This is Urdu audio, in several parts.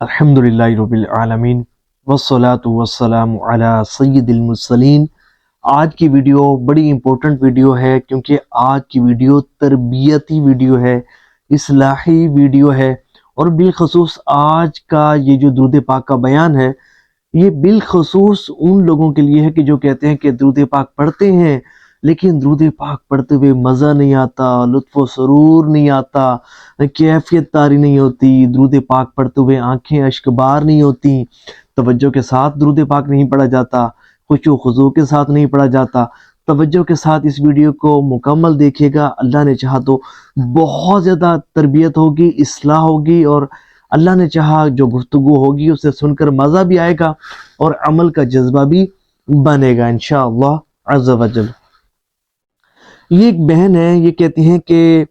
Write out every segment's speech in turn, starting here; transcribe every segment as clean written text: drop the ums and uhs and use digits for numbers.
الحمدللہ رب العالمین والصلاة والسلام علی سید المرسلین۔ آج کی ویڈیو بڑی امپورٹنٹ ویڈیو ہے کیونکہ آج کی ویڈیو تربیتی ویڈیو ہے، اصلاحی ویڈیو ہے، اور بالخصوص آج کا یہ جو درود پاک کا بیان ہے یہ بالخصوص ان لوگوں کے لیے ہے کہ جو کہتے ہیں کہ درود پاک پڑھتے ہیں لیکن درود پاک پڑھتے ہوئے مزہ نہیں آتا، لطف و سرور نہیں آتا، کیفیت طاری نہیں ہوتی، درود پاک پڑھتے ہوئے آنکھیں اشک بار نہیں ہوتی، توجہ کے ساتھ درود پاک نہیں پڑھا جاتا، خشوع و خضوع کے ساتھ نہیں پڑھا جاتا۔ توجہ کے ساتھ اس ویڈیو کو مکمل دیکھیے گا، اللہ نے چاہا تو بہت زیادہ تربیت ہوگی، اصلاح ہوگی، اور اللہ نے چاہا جو گفتگو ہوگی اسے سن کر مزہ بھی آئے گا اور عمل کا جذبہ بھی بنے گا انشاءاللہ عز و جل۔ یہ ایک بہن ہے، یہ کہتی ہیں کہ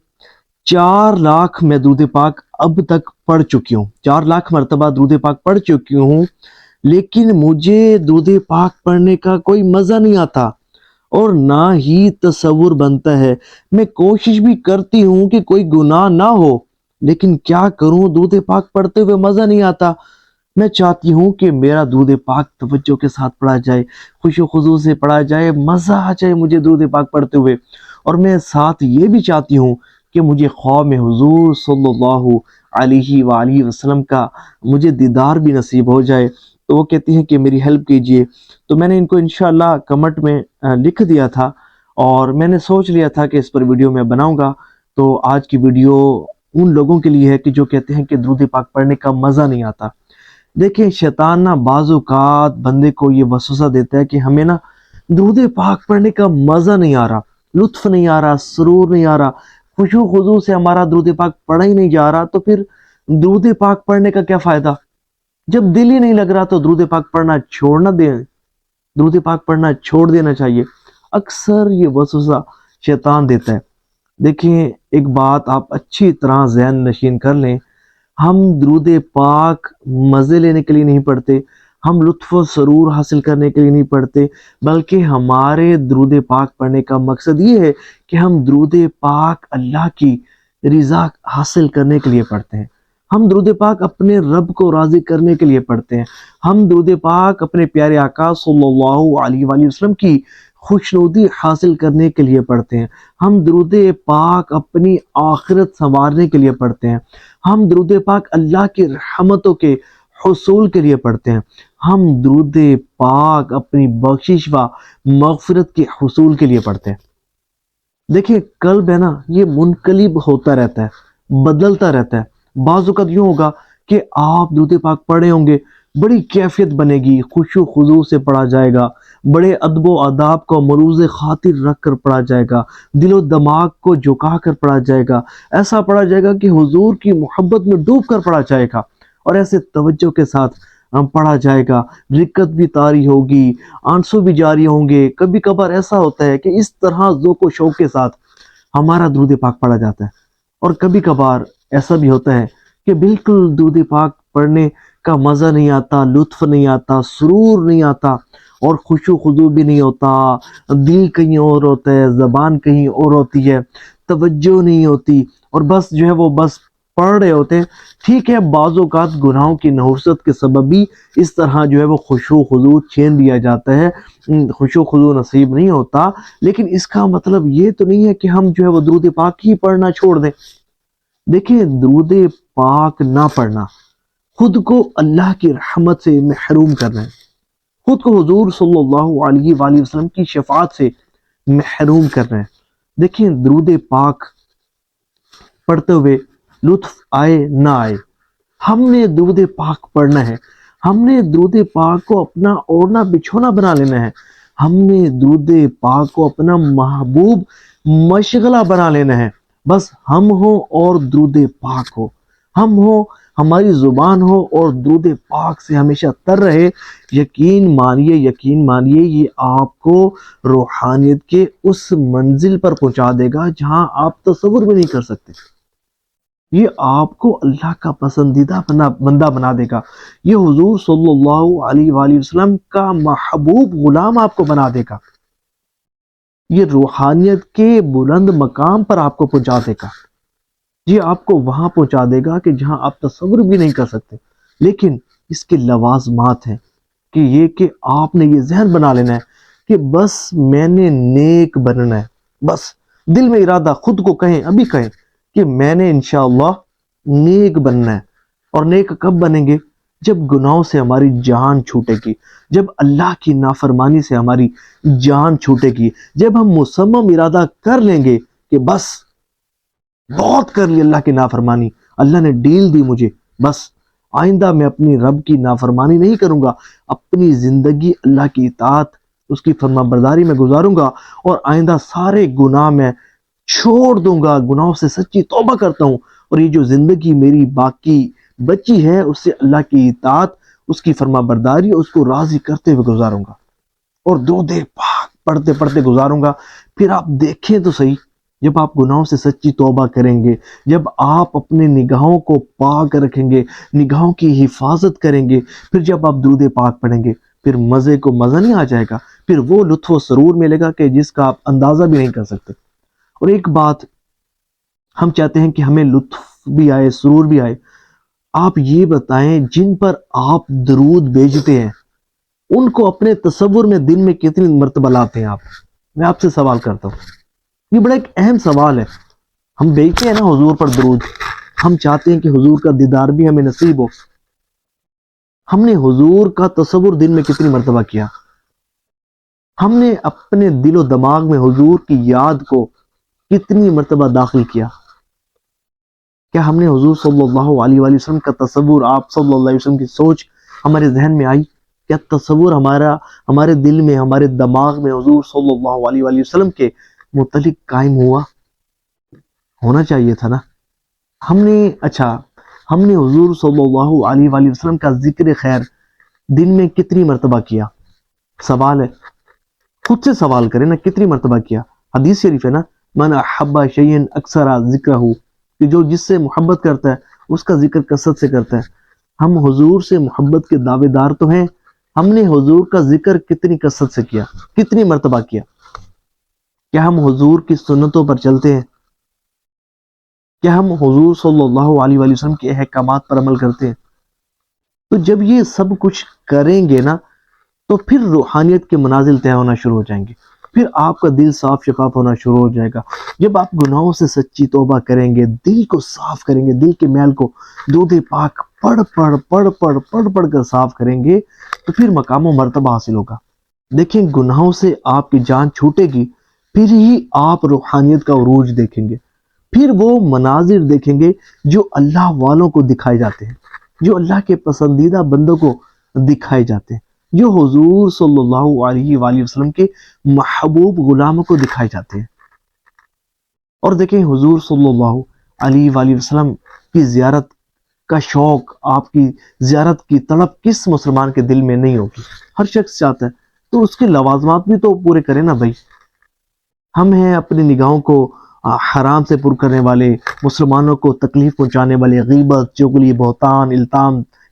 4 لاکھ میں درود پاک اب تک پڑھ چکی ہوں، 4 لاکھ مرتبہ درود پاک پڑھ چکی ہوں، لیکن مجھے درود پاک پڑھنے کا کوئی مزہ نہیں آتا اور نہ ہی تصور بنتا ہے۔ میں کوشش بھی کرتی ہوں کہ کوئی گناہ نہ ہو، لیکن کیا کروں، درود پاک پڑھتے ہوئے مزہ نہیں آتا۔ میں چاہتی ہوں کہ میرا درود پاک توجہ کے ساتھ پڑھا جائے، خشوع و خضوع سے پڑھا جائے، مزہ آ جائے مجھے درود پاک پڑھتے ہوئے، اور میں ساتھ یہ بھی چاہتی ہوں کہ مجھے خواب میں حضور صلی اللہ علیہ وآلہ وسلم کا مجھے دیدار بھی نصیب ہو جائے۔ تو وہ کہتی ہیں کہ میری ہیلپ کیجئے، تو میں نے ان کو انشاءاللہ کمنٹ میں لکھ دیا تھا اور میں نے سوچ لیا تھا کہ اس پر ویڈیو میں بناؤں گا۔ تو آج کی ویڈیو ان لوگوں کے لیے ہے کہ جو کہتے ہیں کہ درود پاک پڑھنے کا مزہ نہیں آتا۔ دیکھیں، شیطان نہ بعض اوقات بندے کو یہ وسوسہ دیتا ہے کہ ہمیں نا درود پاک پڑھنے کا مزہ نہیں آ رہا، لطف نہیں آ رہا، سرور نہیں آ رہا، خشوع و خضوع سے ہمارا درود پاک پڑھا ہی نہیں جا رہا، تو پھر درود پاک پڑھنے کا کیا فائدہ؟ جب دل ہی نہیں لگ رہا تو درود پاک پڑھنا چھوڑنا دیں، درود پاک پڑھنا چھوڑ دینا چاہیے۔ اکثر یہ وسوسہ شیطان دیتا ہے۔ دیکھیں، ایک بات آپ اچھی طرح ذہن نشین کر لیں، ہم درود پاک مزے لینے کے لیے نہیں پڑھتے، ہم لطف و سرور حاصل کرنے کے لیے نہیں پڑھتے، بلکہ ہمارے درود پاک پڑھنے کا مقصد یہ ہے کہ ہم درود پاک اللہ کی رضا حاصل کرنے کے لیے پڑھتے ہیں، ہم درود پاک اپنے رب کو راضی کرنے کے لیے پڑھتے ہیں، ہم درود پاک اپنے پیارے آقا صلی اللہ علیہ وآلہ وسلم کی خوشنودی حاصل کرنے کے لیے پڑھتے ہیں، ہم درود پاک اپنی آخرت سنوارنے کے لیے پڑھتے ہیں، ہم درود پاک اللہ کی رحمتوں کے حصول کے لیے پڑھتے ہیں، ہم درود پاک اپنی بخشش و مغفرت کے حصول کے لیے پڑھتے ہیں۔ دیکھیں، قلب ہے نا، یہ منقلب ہوتا رہتا ہے، بدلتا رہتا ہے۔ بعض اوقات یوں ہوگا کہ آپ درود پاک پڑھے ہوں گے، بڑی کیفیت بنے گی، خشوع و خضوع سے پڑھا جائے گا، بڑے ادب و آداب کو مروز خاطر رکھ کر پڑھا جائے گا، دل و دماغ کو جھکا کر پڑھا جائے گا، ایسا پڑھا جائے گا کہ حضور کی محبت میں ڈوب کر پڑھا جائے گا، اور ایسے توجہ کے ساتھ پڑھا جائے گا، رکت بھی طاری ہوگی، آنسو بھی جاری ہوں گے۔ کبھی کبھار ایسا ہوتا ہے کہ اس طرح ذوق و شوق کے ساتھ ہمارا درود پاک پڑھا جاتا ہے، اور کبھی کبھار ایسا بھی ہوتا ہے کہ بالکل درود پاک پڑھنے کا مزہ نہیں آتا، لطف نہیں آتا، سرور نہیں آتا، اور خشوع و خضوع بھی نہیں ہوتا، دل کہیں اور ہوتا ہے، زبان کہیں اور ہوتی ہے، توجہ نہیں ہوتی، اور بس جو ہے وہ بس پڑھ رہے ہوتے ہیں۔ ٹھیک ہے، بعض اوقات گناہوں کی نحوست کے سبب بھی اس طرح جو ہے وہ خشوع و خضوع چھین دیا جاتا ہے، خشوع و خضوع نصیب نہیں ہوتا، لیکن اس کا مطلب یہ تو نہیں ہے کہ ہم جو ہے وہ درود پاک ہی پڑھنا چھوڑ دیں۔ دیکھیں، درود پاک نہ پڑھنا خود کو اللہ کی رحمت سے محروم کرنا ہے، خود کو حضور صلی اللہ علیہ وآلہ وسلم کی شفاعت سے محروم کرنا ہے۔ دیکھیں، درود پاک پڑھتے ہوئے لطف آئے نہ آئے، ہم نے درود پاک پڑھنا ہے، ہم نے درود پاک کو اپنا اوڑھنا بچھونا بنا لینا ہے، ہم نے درود پاک کو اپنا محبوب مشغلہ بنا لینا ہے۔ بس ہم ہو اور درود پاک ہو، ہم ہو، ہماری زبان ہو اور درود پاک سے ہمیشہ تر رہے۔ یقین مانیے یہ آپ کو روحانیت کے اس منزل پر پہنچا دے گا جہاں آپ تصور بھی نہیں کر سکتے، یہ آپ کو اللہ کا پسندیدہ بندہ بنا دے گا، یہ حضور صلی اللہ علیہ وآلہ وسلم کا محبوب غلام آپ کو بنا دے گا، یہ روحانیت کے بلند مقام پر آپ کو پہنچا دے گا، یہ آپ کو وہاں پہنچا دے گا کہ جہاں آپ تصور بھی نہیں کر سکتے۔ لیکن اس کے لوازمات ہیں کہ یہ کہ آپ نے یہ ذہن بنا لینا ہے کہ بس میں نے نیک بننا ہے. بس دل میں ارادہ خود کو کہیں، ابھی کہیں کہ میں نے انشاءاللہ نیک بننا ہے. اور نیک کب بنیں گے؟ جب گناہوں سے ہماری جان چھوٹے گی، جب اللہ کی نافرمانی سے ہماری جان چھوٹے گی، جب ہم مصمم ارادہ کر لیں گے کہ بس بہت کر لی اللہ کی نافرمانی، اللہ نے ڈیل دی مجھے، بس آئندہ میں اپنی رب کی نافرمانی نہیں کروں گا، اپنی زندگی اللہ کی اطاعت، اس کی فرما برداری میں گزاروں گا، اور آئندہ سارے گناہ میں چھوڑ دوں گا، گناہوں سے سچی توبہ کرتا ہوں، اور یہ جو زندگی میری باقی بچی ہے اس سے اللہ کی اطاعت، اس کی فرما برداری، اس کو راضی کرتے ہوئے گزاروں گا، اور درود پاک پڑھتے پڑھتے گزاروں گا. پھر آپ دیکھیں تو صحیح، جب آپ گناہوں سے سچی توبہ کریں گے، جب آپ اپنے نگاہوں کو پاک رکھیں گے، نگاہوں کی حفاظت کریں گے، پھر جب آپ درود پاک پڑھیں گے، پھر مزے کو مزہ نہیں آ جائے گا، پھر وہ لطف و سرور ملے گا کہ جس کا آپ اندازہ بھی نہیں کر سکتے. اور ایک بات ہم چاہتے ہیں کہ ہمیں لطف بھی آئے، سرور بھی آئے. آپ یہ بتائیں جن پر آپ درود بھیجتے ہیں ان کو اپنے تصور میں دن میں کتنی مرتبہ لاتے ہیں آپ؟ میں آپ سے سوال کرتا ہوں، یہ بڑا ایک اہم سوال ہے. ہم بھیجتے ہیں نا حضور پر درود، ہم چاہتے ہیں کہ حضور کا دیدار بھی ہمیں نصیب ہو. ہم نے حضور کا تصور دن میں کتنی مرتبہ کیا؟ ہم نے اپنے دل و دماغ میں حضور کی یاد کو کتنی مرتبہ داخل کیا؟ کیا ہم نے حضور صلی اللہ علیہ وآلہ وسلم کا تصور، آپ صلی اللہ علیہ وسلم کی سوچ ہمارے ذہن میں آئی؟ کیا تصور ہمارے دل میں، ہمارے دماغ میں حضور صلی اللہ علیہ وآلہ وسلم کے متعلق قائم ہوا؟ ہونا چاہیے تھا نا. ہم نے حضور صلی اللہ علیہ وآلہ وسلم کا ذکر خیر دن میں کتنی مرتبہ کیا؟ سوال ہے، خود سے سوال کریں نا، کتنی مرتبہ کیا؟ حدیث شریف ہے نا، من احب شیئا اکثر ذکرہ، کہ جو جس سے محبت کرتا ہے اس کا ذکر کثرت سے کرتا ہے. ہم حضور سے محبت کے دعوے دار تو ہیں، ہم نے حضور کا ذکر کتنی کثرت سے کیا، کتنی مرتبہ کیا؟ کیا ہم حضور کی سنتوں پر چلتے ہیں؟ کیا ہم حضور صلی اللہ علیہ وآلہ وسلم کے احکامات پر عمل کرتے ہیں؟ تو جب یہ سب کچھ کریں گے نا تو پھر روحانیت کے منازل طے ہونا شروع ہو جائیں گے، پھر آپ کا دل صاف شفاف ہونا شروع ہو جائے گا. جب آپ گناہوں سے سچی توبہ کریں گے، دل کو صاف کریں گے، دل کے میل کو درود پاک پڑھ کر صاف کریں گے، تو پھر مقام و مرتبہ حاصل ہوگا. دیکھیں گناہوں سے آپ کی جان چھوٹے گی، پھر ہی آپ روحانیت کا عروج دیکھیں گے، پھر وہ مناظر دیکھیں گے جو اللہ والوں کو دکھائے جاتے ہیں، جو اللہ کے پسندیدہ بندوں کو دکھائے جاتے ہیں، جو حضور صلی اللہ علیہ وآلہ وسلم کے محبوب غلاموں کو دکھائے جاتے ہیں. اور دیکھیں حضور صلی اللہ علیہ وآلہ وسلم کی زیارت کا شوق، آپ کی زیارت کی طلب کس مسلمان کے دل میں نہیں ہوگی؟ ہر شخص چاہتا ہے. تو اس کے لوازمات بھی تو پورے کریں نا بھائی. ہم ہیں اپنی نگاہوں کو حرام سے پر کرنے والے، مسلمانوں کو تکلیف پہنچانے والے، غیبت، چغلی، بہتان،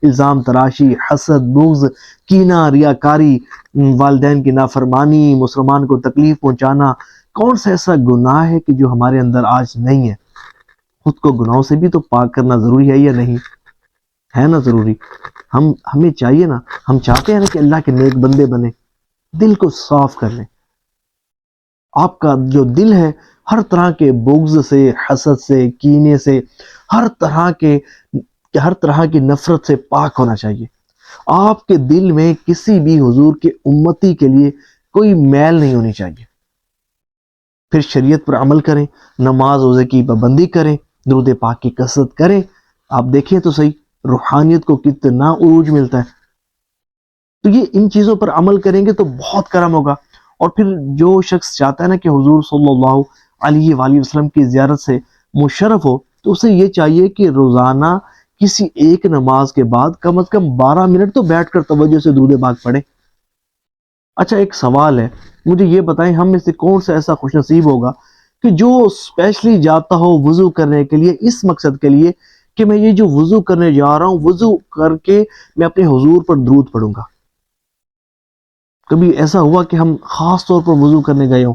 الزام تراشی، حسد، بغض، کینہ، ریاکاری، والدین کی نافرمانی، مسلمان کو تکلیف پہنچانا. کون سا ایسا گناہ ہے کہ جو ہمارے اندر آج نہیں ہے؟ خود کو گناہوں سے بھی تو پاک کرنا ضروری ہے یا نہیں؟ ہے نا ضروری. ہمیں چاہیے نا، ہم چاہتے ہیں نا کہ اللہ کے نیک بندے بنے. دل کو صاف کر لیں. آپ کا جو دل ہے ہر طرح کے بغض سے، حسد سے، کینے سے، ہر طرح کی نفرت سے پاک ہونا چاہیے. آپ کے دل میں کسی بھی حضور کے امتی کے لیے کوئی میل نہیں ہونی چاہیے. پھر شریعت پر عمل کریں، نماز روزے کی پابندی کریں، درود پاک کی کثرت کریں. آپ دیکھیں تو صحیح روحانیت کو کتنا عروج ملتا ہے. تو یہ ان چیزوں پر عمل کریں گے تو بہت کرم ہوگا. اور پھر جو شخص چاہتا ہے نا کہ حضور صلی اللہ علیہ وآلہ وسلم کی زیارت سے مشرف ہو، تو اسے یہ چاہیے کہ روزانہ کسی ایک نماز کے بعد کم از کم 12 منٹ تو بیٹھ کر توجہ سے درود پاک پڑھے. اچھا ایک سوال ہے، مجھے یہ بتائیں ہم میں سے کون سا ایسا خوش نصیب ہوگا کہ جو اسپیشلی جاتا ہو وضو کرنے کے لیے، اس مقصد کے لیے کہ میں یہ جو وضو کرنے جا رہا ہوں، وضو کر کے میں اپنے حضور پر درود پڑھوں گا. کبھی ایسا ہوا کہ ہم خاص طور پر وضو کرنے گئے ہوں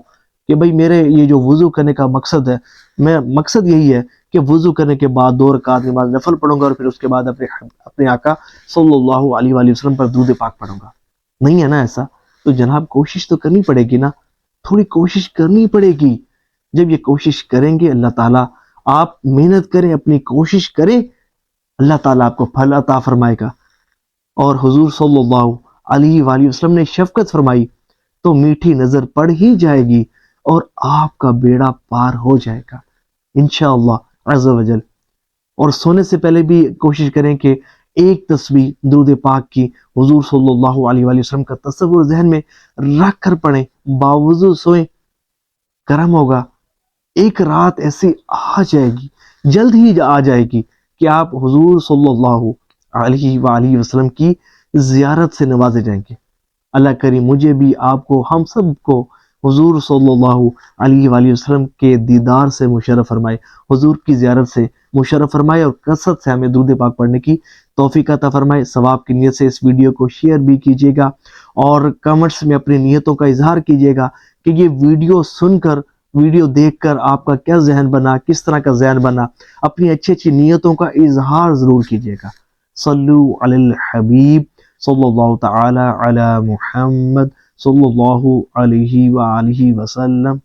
کہ بھئی میرے یہ جو وضو کرنے کا مقصد ہے، مقصد یہی ہے کہ وضو کرنے کے بعد 2 رکعت نماز نفل پڑھوں گا اور پھر اس کے بعد اپنے آقا صلی اللہ علیہ وآلہ وسلم پر درود پاک پڑھوں گا. نہیں ہے نا ایسا. تو جناب کوشش تو کرنی پڑے گی نا, تھوڑی کوشش کرنی پڑے گی. جب یہ کوشش کریں گے اللہ تعالیٰ, آپ محنت کریں, اپنی کوشش کریں, اللہ تعالیٰ آپ کو پھل عطا فرمائے گا. اور حضور صلی اللہ علیہ وآلہ وسلم نے شفقت فرمائی تو میٹھی نظر پڑ ہی جائے گی اور آپ کا بیڑا پار ہو جائے گا انشاءاللہ عز و جل. اور سونے سے پہلے بھی کوشش کریں کہ ایک تسبیح درود پاک کی حضور صلی اللہ علیہ وآلہ وسلم کا تصور ذہن میں رکھ کر پڑھیں, باوضو سوئیں, کرم ہوگا. ایک رات ایسی آ جائے گی, جلد ہی آ جائے گی کہ آپ حضور صلی اللہ علیہ وآلہ وسلم کی زیارت سے نوازے جائیں گے. اللہ کریم مجھے بھی, آپ کو, ہم سب کو حضور صلی اللہ علیہ وآلہ وسلم کے دیدار سے مشرف فرمائے, حضور کی زیارت سے مشرف فرمائے, اور کثرت سے ہمیں درود پاک پڑھنے کی توفیق عطا فرمائے. ثواب کی نیت سے اس ویڈیو کو شیئر بھی کیجیے گا اور کمنٹس میں اپنی نیتوں کا اظہار کیجیے گا کہ یہ ویڈیو سن کر, ویڈیو دیکھ کر آپ کا کیا ذہن بنا, کس طرح کا ذہن بنا. اپنی اچھی اچھی نیتوں کا اظہار ضرور کیجیے گا. صلو علی الحبیب صلی اللہ تعالی علی محمد صلی اللہ علیہ وآلہ وسلم.